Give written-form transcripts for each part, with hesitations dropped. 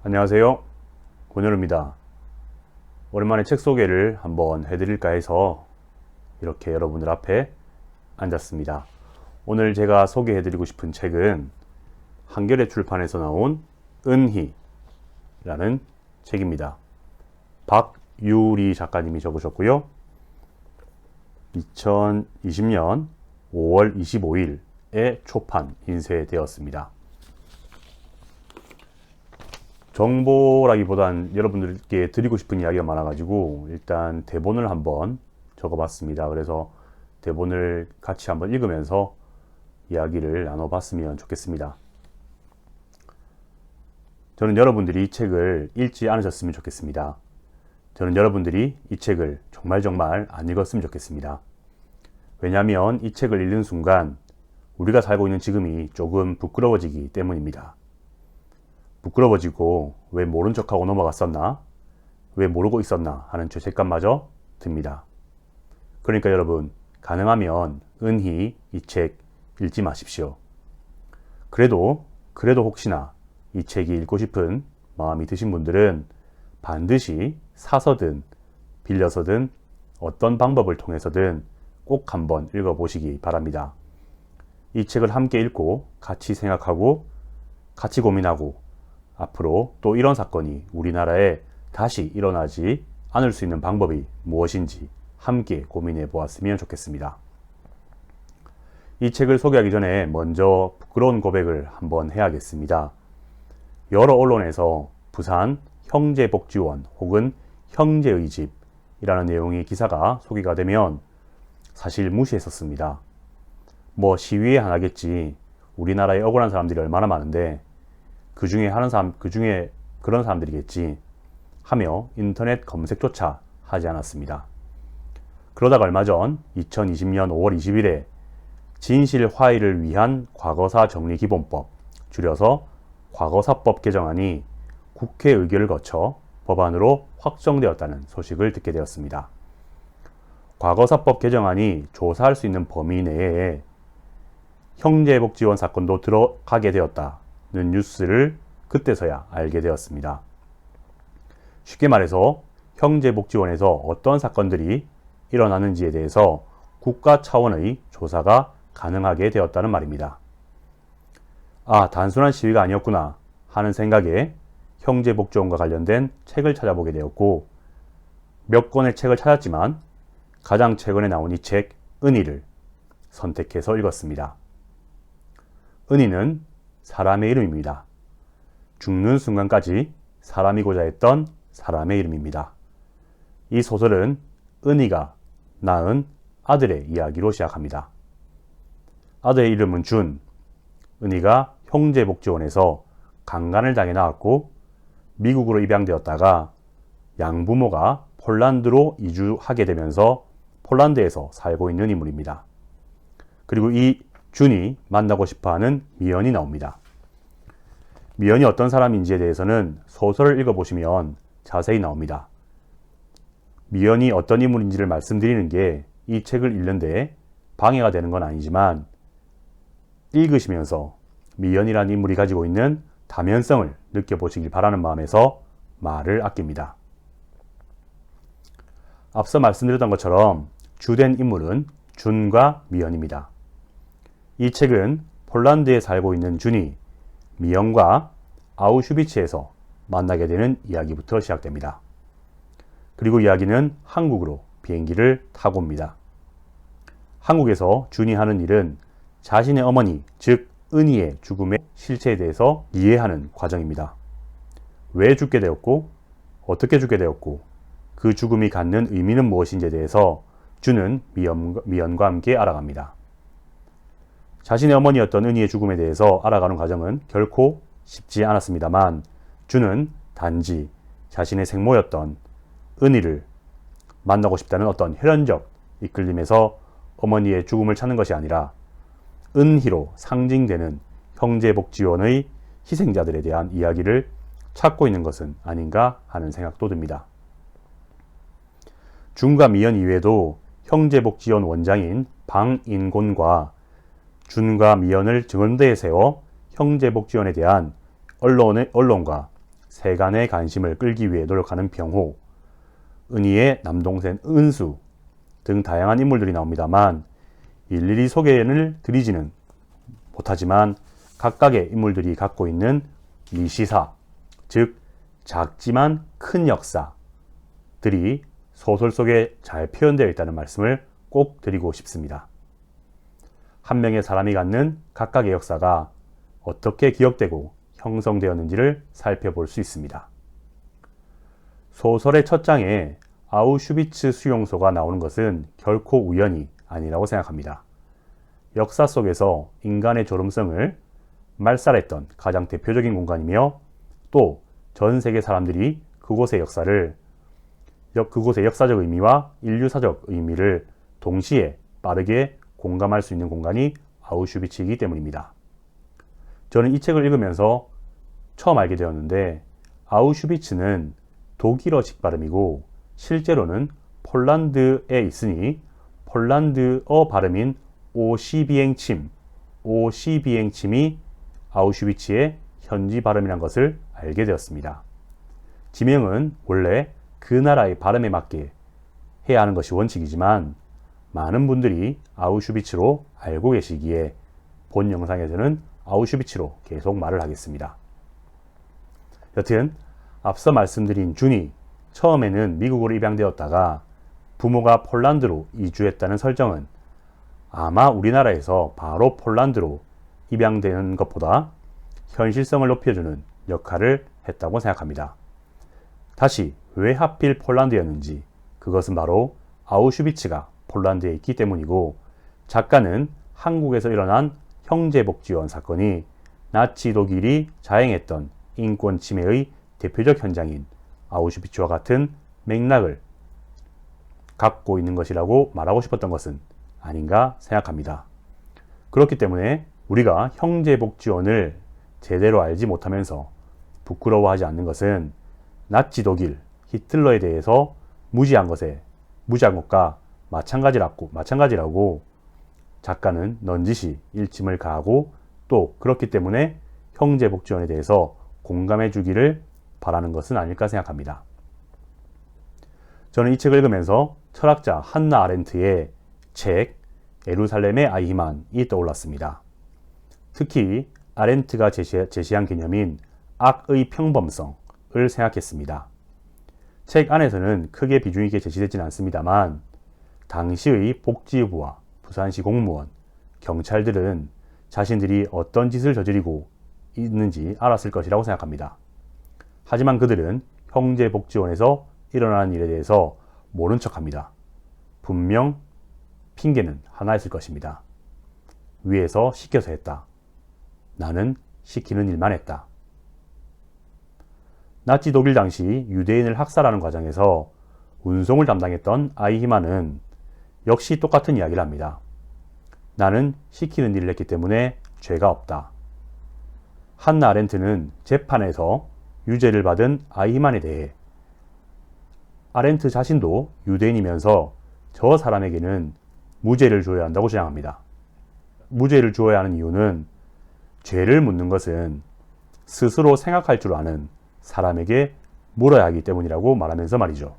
안녕하세요. 권현우입니다. 오랜만에 책 소개를 한번 해드릴까 해서 이렇게 여러분들 앞에 앉았습니다. 오늘 제가 소개해드리고 싶은 책은 한겨레 출판에서 나온 은희라는 책입니다. 박유리 작가님이 적으셨고요. 2020년 5월 25일에 초판 인쇄되었습니다. 정보라기보단 여러분들께 드리고 싶은 이야기가 많아가지고 일단 대본을 한번 적어봤습니다. 그래서 대본을 같이 한번 읽으면서 이야기를 나눠봤으면 좋겠습니다. 저는 여러분들이 이 책을 읽지 않으셨으면 좋겠습니다. 저는 여러분들이 이 책을 정말 안 읽었으면 좋겠습니다. 왜냐하면 이 책을 읽는 순간 우리가 살고 있는 지금이 조금 부끄러워지기 때문입니다. 부끄러워지고 왜 모른 척하고 넘어갔었나? 왜 모르고 있었나? 하는 죄책감마저 듭니다. 그러니까 여러분, 가능하면 은희 이 책 읽지 마십시오. 그래도 혹시나 이 책이 읽고 싶은 마음이 드신 분들은 반드시 사서든 빌려서든 어떤 방법을 통해서든 꼭 한번 읽어보시기 바랍니다. 이 책을 함께 읽고 같이 생각하고 같이 고민하고 앞으로 또 이런 사건이 우리나라에 다시 일어나지 않을 수 있는 방법이 무엇인지 함께 고민해 보았으면 좋겠습니다. 이 책을 소개하기 전에 먼저 부끄러운 고백을 한번 해야겠습니다. 여러 언론에서 부산 형제복지원 혹은 형제의 집이라는 내용의 기사가 소개가 되면 사실 무시했었습니다. 뭐 시위에 하나겠지. 우리나라에 억울한 사람들이 얼마나 많은데 그 중에 그런 사람들이겠지 하며 인터넷 검색조차 하지 않았습니다. 그러다가 얼마 전 2020년 5월 20일에 진실 화해를 위한 과거사 정리 기본법, 줄여서 과거사법 개정안이 국회 의결을 거쳐 법안으로 확정되었다는 소식을 듣게 되었습니다. 과거사법 개정안이 조사할 수 있는 범위 내에 형제복지원 사건도 들어가게 되었다. 는 뉴스를 그때서야 알게 되었습니다. 쉽게 말해서 형제복지원에서 어떤 사건들이 일어나는지에 대해서 국가 차원의 조사가 가능하게 되었다는 말입니다. 아, 단순한 시위가 아니었구나 하는 생각에 형제복지원과 관련된 책을 찾아보게 되었고 몇 권의 책을 찾았지만 가장 최근에 나온 이 책 은희를 선택해서 읽었습니다. 은희는 사람의 이름입니다. 죽는 순간까지 사람이고자 했던 사람의 이름입니다. 이 소설은 은희가 낳은 아들의 이야기로 시작합니다. 아들의 이름은 준. 은희가 형제복지원에서 강간을 당해 나왔고 미국으로 입양되었다가 양부모가 폴란드로 이주하게 되면서 폴란드에서 살고 있는 인물입니다. 그리고 이 준이 만나고 싶어하는 미연이 나옵니다. 미연이 어떤 사람인지에 대해서는 소설을 읽어보시면 자세히 나옵니다. 미연이 어떤 인물인지를 말씀드리는 게 이 책을 읽는데 방해가 되는 건 아니지만 읽으시면서 미연이라는 인물이 가지고 있는 다면성을 느껴보시길 바라는 마음에서 말을 아낍니다. 앞서 말씀드렸던 것처럼 주된 인물은 준과 미연입니다. 이 책은 폴란드에 살고 있는 준이 미연과 아우슈비츠에서 만나게 되는 이야기부터 시작됩니다. 그리고 이야기는 한국으로 비행기를 타고 옵니다. 한국에서 준이 하는 일은 자신의 어머니, 즉 은희의 죽음의 실체에 대해서 이해하는 과정입니다. 왜 죽게 되었고 어떻게 죽게 되었고 그 죽음이 갖는 의미는 무엇인지에 대해서 준은 미연과 함께 알아갑니다. 자신의 어머니였던 은희의 죽음에 대해서 알아가는 과정은 결코 쉽지 않았습니다만 준은 단지 자신의 생모였던 은희를 만나고 싶다는 어떤 혈연적 이끌림에서 어머니의 죽음을 찾는 것이 아니라 은희로 상징되는 형제복지원의 희생자들에 대한 이야기를 찾고 있는 것은 아닌가 하는 생각도 듭니다. 준과 미연 이외에도 형제복지원 원장인 방인곤과 준과 미연을 증언대에 세워 형제복지원에 대한 언론과 세간의 관심을 끌기 위해 노력하는 병호, 은희의 남동생 은수 등 다양한 인물들이 나옵니다만 일일이 소개를 드리지는 못하지만 각각의 인물들이 갖고 있는 미시사, 즉 작지만 큰 역사들이 소설 속에 잘 표현되어 있다는 말씀을 꼭 드리고 싶습니다. 한 명의 사람이 갖는 각각의 역사가 어떻게 기억되고 형성되었는지를 살펴볼 수 있습니다. 소설의 첫 장에 아우슈비츠 수용소가 나오는 것은 결코 우연이 아니라고 생각합니다. 역사 속에서 인간의 존엄성을 말살했던 가장 대표적인 공간이며 또 전 세계 사람들이 그곳의 역사적 의미와 인류사적 의미를 동시에 빠르게 공감할 수 있는 공간이 아우슈비츠이기 때문입니다. 저는 이 책을 읽으면서 처음 알게 되었는데 아우슈비츠는 독일어식 발음이고 실제로는 폴란드에 있으니 폴란드어 발음인 오시비엥침이 아우슈비츠의 현지 발음이란 것을 알게 되었습니다. 지명은 원래 그 나라의 발음에 맞게 해야 하는 것이 원칙이지만 많은 분들이 아우슈비츠로 알고 계시기에 본 영상에서는 아우슈비츠로 계속 말을 하겠습니다. 여튼 앞서 말씀드린 준이 처음에는 미국으로 입양되었다가 부모가 폴란드로 이주했다는 설정은 아마 우리나라에서 바로 폴란드로 입양되는 것보다 현실성을 높여주는 역할을 했다고 생각합니다. 다시 왜 하필 폴란드였는지 그것은 바로 아우슈비츠가 폴란드에 있기 때문이고 작가는 한국에서 일어난 형제복지원 사건이 나치 독일이 자행했던 인권 침해의 대표적 현장인 아우슈비츠와 같은 맥락을 갖고 있는 것이라고 말하고 싶었던 것은 아닌가 생각합니다. 그렇기 때문에 우리가 형제복지원을 제대로 알지 못하면서 부끄러워하지 않는 것은 나치 독일, 히틀러에 대해서 무지한 것과 마찬가지라고 작가는 넌지시 일침을 가하고 또 그렇기 때문에 형제복지원에 대해서 공감해 주기를 바라는 것은 아닐까 생각합니다. 저는 이 책을 읽으면서 철학자 한나 아렌트의 책 예루살렘의 아이히만이 떠올랐습니다. 특히 아렌트가 제시한 개념인 악의 평범성을 생각했습니다. 책 안에서는 크게 비중 있게 제시되지는 않습니다만 당시의 복지부와 부산시 공무원, 경찰들은 자신들이 어떤 짓을 저지르고 있는지 알았을 것이라고 생각합니다. 하지만 그들은 형제복지원에서 일어나는 일에 대해서 모른 척합니다. 분명 핑계는 하나였을 것입니다. 위에서 시켜서 했다. 나는 시키는 일만 했다. 나치 독일 당시 유대인을 학살하는 과정에서 운송을 담당했던 아이히만은 역시 똑같은 이야기를 합니다. 나는 시키는 일을 했기 때문에 죄가 없다. 한나 아렌트는 재판에서 유죄를 받은 아이히만에 대해 아렌트 자신도 유대인이면서 저 사람에게는 무죄를 주어야 한다고 주장합니다. 무죄를 주어야 하는 이유는 죄를 묻는 것은 스스로 생각할 줄 아는 사람에게 물어야 하기 때문이라고 말하면서 말이죠.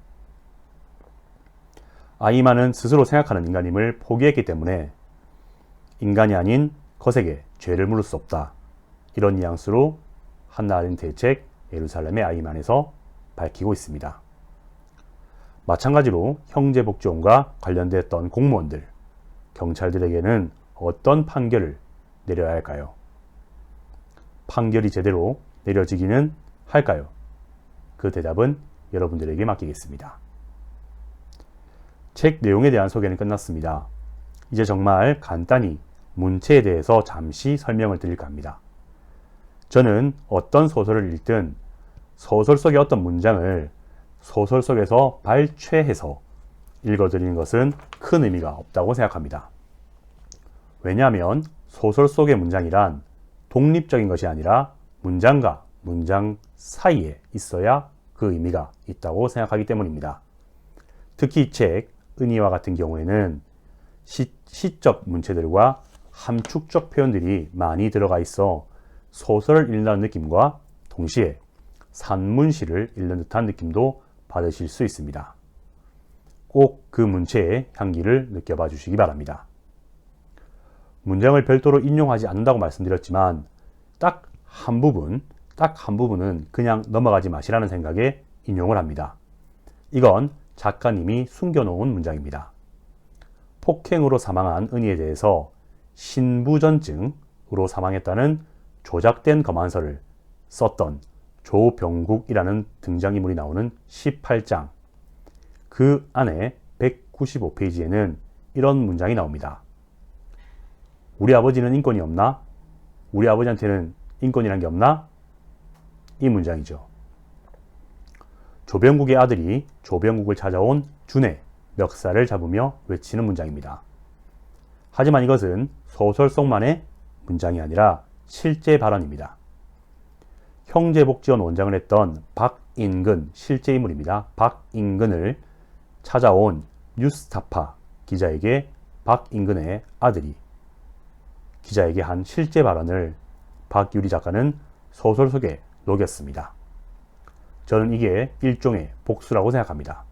아이히만은 스스로 생각하는 인간임을 포기했기 때문에 인간이 아닌 것에게 죄를 물을 수 없다. 이런 뉘앙스로 한나 아렌트의 책 예루살렘의 아이히만에서 밝히고 있습니다. 마찬가지로 형제복지원과 관련됐던 공무원들, 경찰들에게는 어떤 판결을 내려야 할까요? 판결이 제대로 내려지기는 할까요? 그 대답은 여러분들에게 맡기겠습니다. 책 내용에 대한 소개는 끝났습니다. 이제 정말 간단히 문체에 대해서 잠시 설명을 드릴까 합니다. 저는 어떤 소설을 읽든 소설 속의 어떤 문장을 소설 속에서 발췌해서 읽어드리는 것은 큰 의미가 없다고 생각합니다. 왜냐하면 소설 속의 문장이란 독립적인 것이 아니라 문장과 문장 사이에 있어야 그 의미가 있다고 생각하기 때문입니다. 특히 이 책 은희와 같은 경우에는 시적 문체들과 함축적 표현들이 많이 들어가 있어 소설을 읽는다는 느낌과 동시에 산문시를 읽는 듯한 느낌도 받으실 수 있습니다. 꼭 그 문체의 향기를 느껴봐 주시기 바랍니다. 문장을 별도로 인용하지 않는다고 말씀드렸지만 딱 한 부분은 그냥 넘어가지 마시라는 생각에 인용을 합니다. 이건 작가님이 숨겨놓은 문장입니다. 폭행으로 사망한 은희에 대해서 신부전증으로 사망했다는 조작된 검안서를 썼던 조병국이라는 등장인물이 나오는 18장, 그 안에 195페이지에는 이런 문장이 나옵니다. 우리 아버지는 인권이 없나? 우리 아버지한테는 인권이란 게 없나? 이 문장이죠. 조병국의 아들이 조병국을 찾아온 준의 멱살을 잡으며 외치는 문장입니다. 하지만 이것은 소설 속만의 문장이 아니라 실제 발언입니다. 형제복지원 원장을 했던 박인근, 실제 인물입니다. 박인근을 찾아온 뉴스타파 기자에게 박인근의 아들이 기자에게 한 실제 발언을 박유리 작가는 소설 속에 녹였습니다. 저는 이게 일종의 복수라고 생각합니다.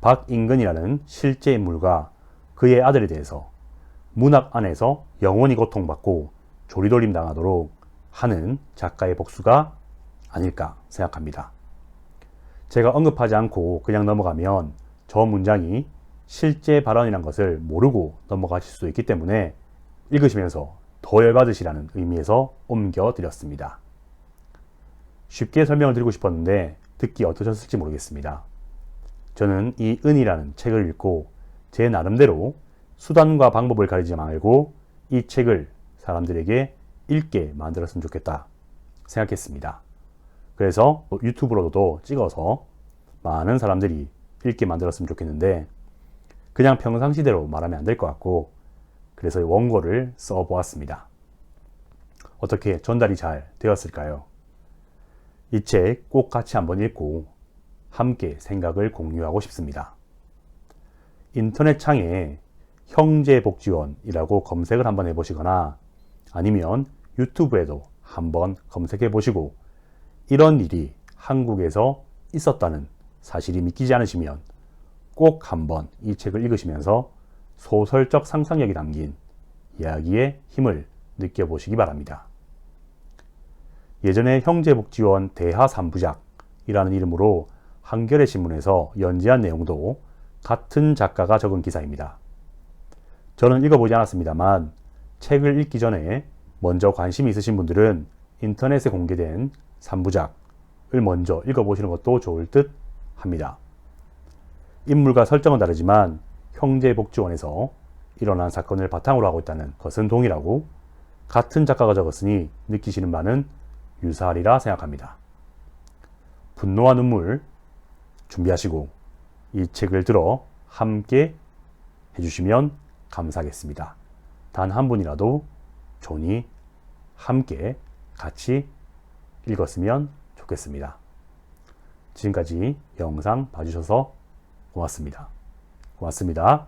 박인근이라는 실제 인물과 그의 아들에 대해서 문학 안에서 영원히 고통받고 조리돌림 당하도록 하는 작가의 복수가 아닐까 생각합니다. 제가 언급하지 않고 그냥 넘어가면 저 문장이 실제 발언이란 것을 모르고 넘어가실 수 있기 때문에 읽으시면서 더 열받으시라는 의미에서 옮겨드렸습니다. 쉽게 설명을 드리고 싶었는데 듣기 어떠셨을지 모르겠습니다. 저는 이 은이라는 책을 읽고 제 나름대로 수단과 방법을 가리지 말고 이 책을 사람들에게 읽게 만들었으면 좋겠다 생각했습니다. 그래서 유튜브로도 찍어서 많은 사람들이 읽게 만들었으면 좋겠는데 그냥 평상시대로 말하면 안 될 것 같고 그래서 원고를 써보았습니다. 어떻게 전달이 잘 되었을까요? 이 책 꼭 같이 한번 읽고 함께 생각을 공유하고 싶습니다. 인터넷 창에 형제복지원이라고 검색을 한번 해보시거나 아니면 유튜브에도 한번 검색해 보시고 이런 일이 한국에서 있었다는 사실이 믿기지 않으시면 꼭 한번 이 책을 읽으시면서 소설적 상상력이 담긴 이야기의 힘을 느껴보시기 바랍니다. 예전에 형제복지원 대하 3부작이라는 이름으로 한겨레 신문에서 연재한 내용도 같은 작가가 적은 기사입니다. 저는 읽어보지 않았습니다만 책을 읽기 전에 먼저 관심이 있으신 분들은 인터넷에 공개된 3부작을 먼저 읽어보시는 것도 좋을 듯 합니다. 인물과 설정은 다르지만 형제복지원에서 일어난 사건을 바탕으로 하고 있다는 것은 동일하고 같은 작가가 적었으니 느끼시는 바는 유사하리라 생각합니다. 분노와 눈물 준비하시고 이 책을 들어 함께 해주시면 감사하겠습니다. 단 한 분이라도 존이 함께 같이 읽었으면 좋겠습니다. 지금까지 영상 봐주셔서 고맙습니다. 고맙습니다.